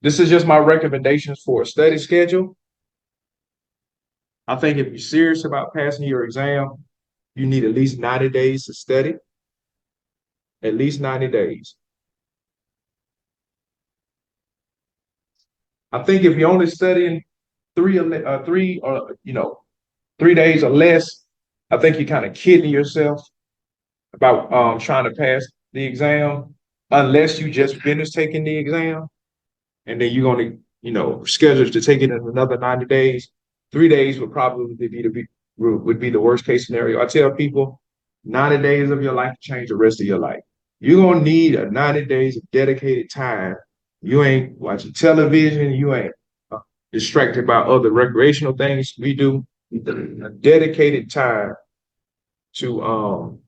This is just my recommendations for a study schedule. I think if you're serious about passing your exam, you need at least 90 days to study, at least 90 days. I think if you're only studying three or 3 days or less, I think you're kind of kidding yourself about trying to pass the exam, unless you just finished taking the exam and then you're going to, schedule to take it in another 90 days. 3 days would probably be the worst case scenario. I tell people 90 days of your life to change the rest of your life. You're gonna need a 90 days of dedicated time. You ain't watching television, you ain't distracted by other recreational things we do. A dedicated time to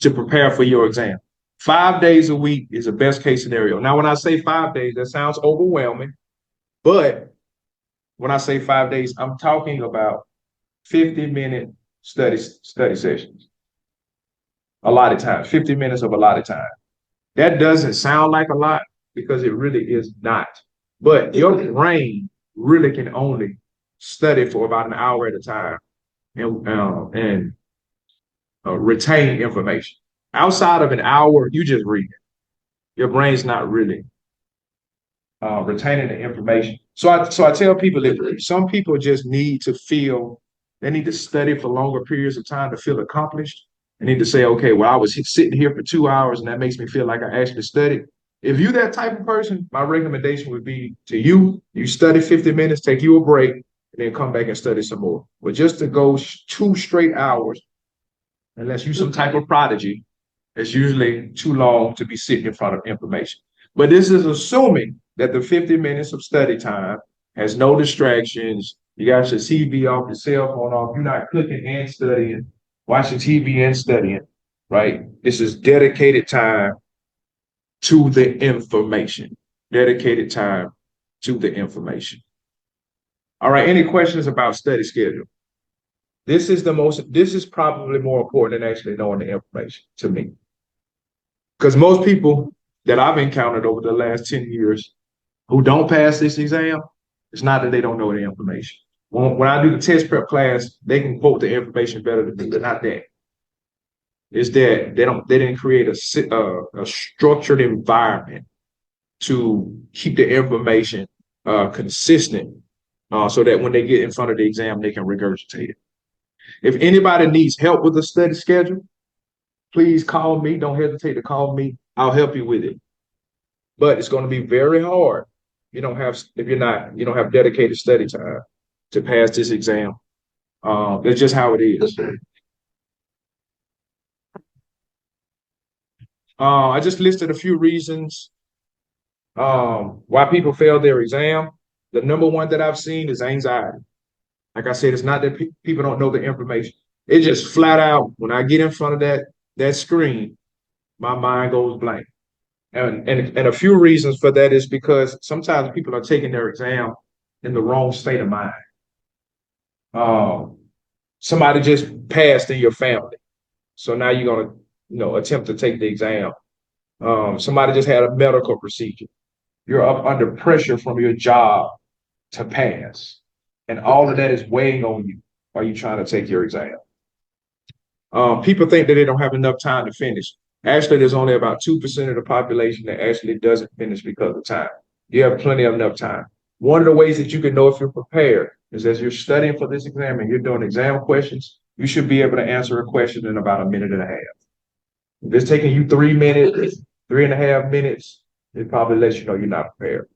to prepare for your exam. 5 days a week is the best case scenario. Now, when I say 5 days, that sounds overwhelming, but when I say 5 days, I'm talking about 50-minute study sessions. A lot of times, 50 minutes of a lot of time. That doesn't sound like a lot because it really is not. But your brain really can only study for about an hour at a time and retain information. Outside of an hour, you just read it. Your brain's not really retaining the information. So I tell people that some people just need to feel they need to study for longer periods of time to feel accomplished. They need to say, okay, well, I was sitting here for 2 hours and that makes me feel like I actually studied. If you're that type of person, my recommendation would be to you study 50 minutes, take you a break, and then come back and study some more. But just to go 2 straight hours, unless you're some type of prodigy, it's usually too long to be sitting in front of information. But this is assuming that the 50 minutes of study time has no distractions. You got your TV off, your cell phone off. You're not cooking and studying, watching TV and studying, right? This is dedicated time to the information. Dedicated time to the information. All right. Any questions about study schedule? This is probably more important than actually knowing the information to me. Because most people that I've encountered over the last 10 years who don't pass this exam, it's not that they don't know the information. When I do the test prep class, they can quote the information better than me, but not that. It's that they didn't create a structured environment to keep the information consistent so that when they get in front of the exam, they can regurgitate it. If anybody needs help with the study schedule, please call me. Don't hesitate to call me. I'll help you with it. But it's going to be very hard. You don't have dedicated study time to pass this exam. That's just how it is. I just listed a few reasons why people fail their exam. The number one that I've seen is anxiety. Like I said, it's not that people don't know the information. It just flat out, when I get in front of that screen, my mind goes blank. And a few reasons for that is because sometimes people are taking their exam in the wrong state of mind. Um, Somebody just passed in your family, so now you're gonna, attempt to take the exam. Somebody just had a medical procedure. You're up under pressure from your job to pass, and all of that is weighing on you while you're trying to take your exam. People think that they don't have enough time to finish. Actually, there's only about 2% of the population that actually doesn't finish because of time. You have plenty of enough time. One of the ways that you can know if you're prepared is as you're studying for this exam and you're doing exam questions, you should be able to answer a question in about a minute and a half. If it's taking you 3 minutes, 3.5 minutes, it probably lets you know you're not prepared.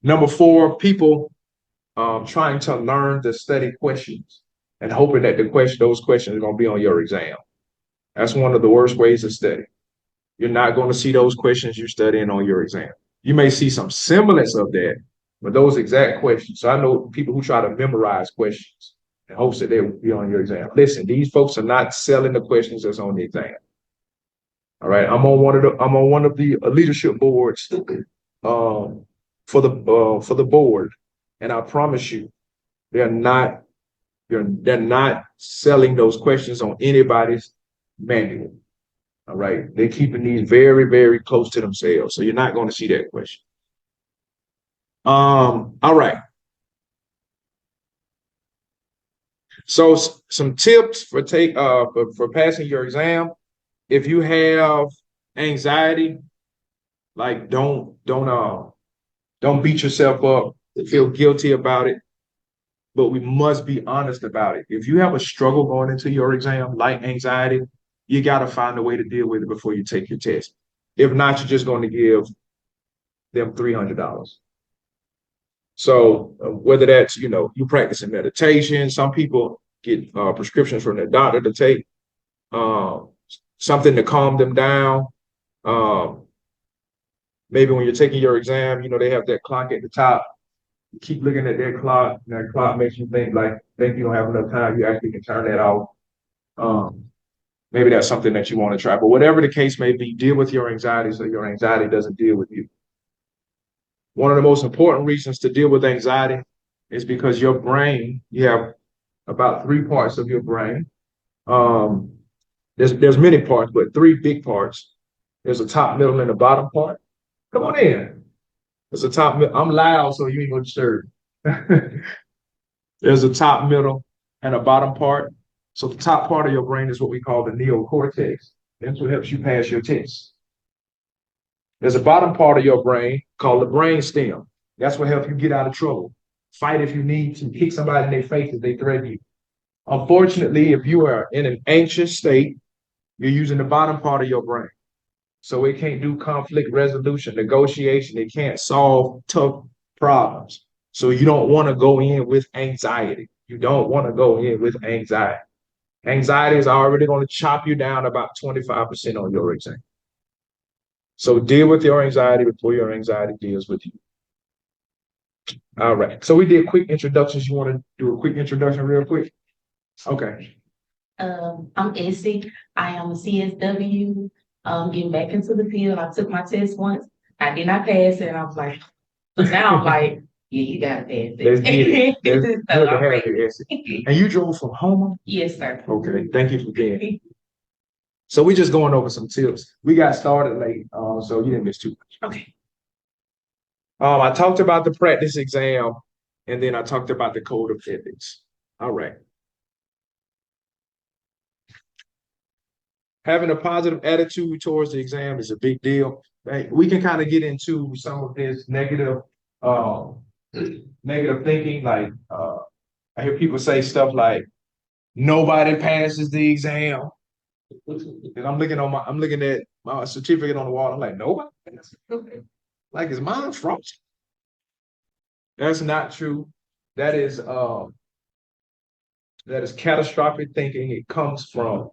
Number four, people trying to learn the study questions and hoping that those questions are going to be on your exam. That's one of the worst ways to study. You're not going to see those questions you're studying on your exam. You may see some semblance of that, but those exact questions. So I know people who try to memorize questions in hopes that they will be on your exam. Listen, these folks are not selling the questions that's on the exam. All right, I'm on one of the leadership boards for the board, and I promise you, they're not they're not selling those questions on anybody's manual. All right. They're keeping these very, very close to themselves. So you're not going to see that question. All right. So some tips for for passing your exam. If you have anxiety, like don't beat yourself up, feel guilty about it, but we must be honest about it. If you have a struggle going into your exam, like anxiety, you got to find a way to deal with it before you take your test. If not, you're just going to give them $300. So whether that's, you practicing meditation, some people get prescriptions from their doctor to take, uh, something to calm them down. Um, maybe when you're taking your exam, they have that clock at the top. You keep looking at that clock, and that clock makes you think you don't have enough time. You actually can turn that off. Um, maybe that's something that you want to try. But whatever the case may be, deal with your anxiety so your anxiety doesn't deal with you. One of the most important reasons to deal with anxiety is because your brain, you have about three parts of your brain. Um, there's many parts, but three big parts. There's a top, middle, and a bottom part. Come on in. There's a top. I'm loud, so you ain't gonna disturb. There's a top, middle, and a bottom part. So the top part of your brain is what we call the neocortex. That's what helps you pass your test. There's a bottom part of your brain called the brain stem. That's what helps you get out of trouble. Fight if you need to, kick somebody in their face if they threaten you. Unfortunately, if you are in an anxious state, you're using the bottom part of your brain. So it can't do conflict resolution, negotiation. It can't solve tough problems. So you don't want to go in with anxiety. You don't want to go in with anxiety. Anxiety is already going to chop you down about 25% on your exam. So deal with your anxiety before your anxiety deals with you. All right. So we did quick introductions. You want to do a quick introduction real quick? Okay. I'm Essie. I am a CSW. Getting back into the field. I took my test once. I did not pass it. And I was like, now I'm like, yeah, you gotta pass it. Let's get it. That's So good to I'm have ready. you, Essie. And you drove from Homer? Yes, sir. Okay. Thank you for being. So we're just going over some tips. We got started late, so you didn't miss too much. Okay. I talked about the practice exam, and then I talked about the code of ethics. All right. Having a positive attitude towards the exam is a big deal. Right? We can kind of get into some of this negative thinking. Like I hear people say stuff like, "Nobody passes the exam," and I'm looking at my certificate on the wall. I'm like, "Nobody." Like, is mine frozen? That's not true. That is um, that is catastrophic thinking. It comes from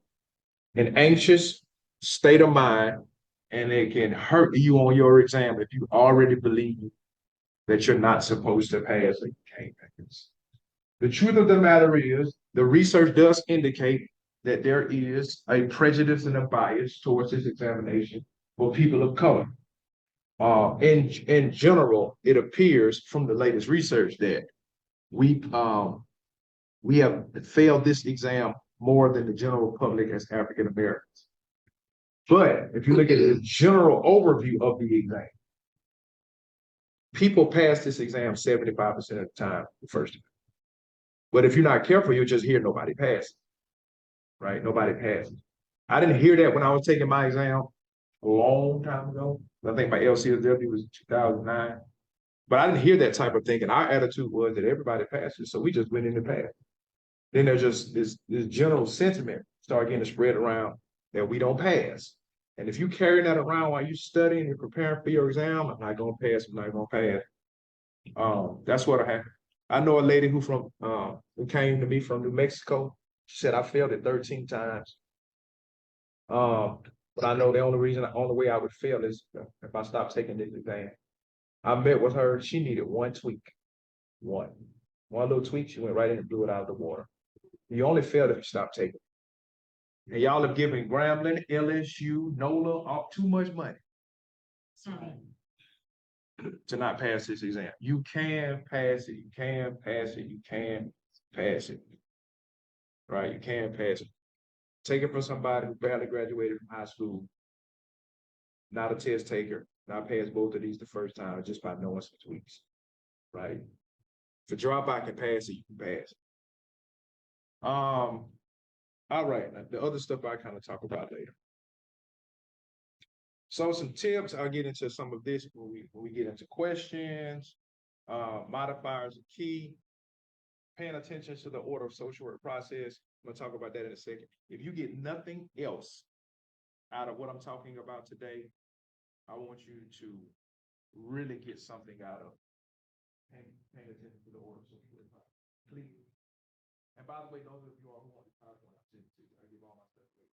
an anxious state of mind, and it can hurt you on your exam if you already believe that you're not supposed to pass and you can't pass. The truth of the matter is, the research does indicate that there is a prejudice and a bias towards this examination for people of color. In general, it appears from the latest research that we we have failed this exam more than the general public as African Americans. But if you look at the general overview of the exam, people pass this exam 75% of the time, the first time. But if you're not careful, you'll just hear nobody pass, right? Nobody passes. I didn't hear that when I was taking my exam a long time ago. I think my LCSW was 2009. But I didn't hear that type of thinking. Our attitude was that everybody passes, so we just went in the pass. Then there's just this general sentiment start getting spread around that we don't pass. And if you carry that around while you're studying and preparing for your exam, I'm not gonna pass, I'm not gonna pass. That's what happened. I know a lady who came to me from New Mexico. She said I failed it 13 times. But I know the only way I would fail is if I stopped taking this exam. I met with her. She needed one tweak, one little tweak. She went right in and blew it out of the water. You only failed if you stopped taking. And y'all have given Grambling, LSU, NOLA too much money to not pass this exam. You can pass it. You can pass it. You can pass it. Right? You can pass it. Take it from somebody who barely graduated from high school, not a test taker, not passed both of these the first time just by knowing some tweaks, right? If a dropout can pass it, you can pass. All right, now, the other stuff I kind of talk about later. So some tips, I'll get into some of this when we get into questions. Modifiers are key. Paying attention to the order of social work process. I'm gonna talk about that in a second. If you get nothing else out of what I'm talking about today, I want you to really get something out of paying attention to the order of social work process. Please. And by the way, those of you all who want to talk, I give all my stuff away.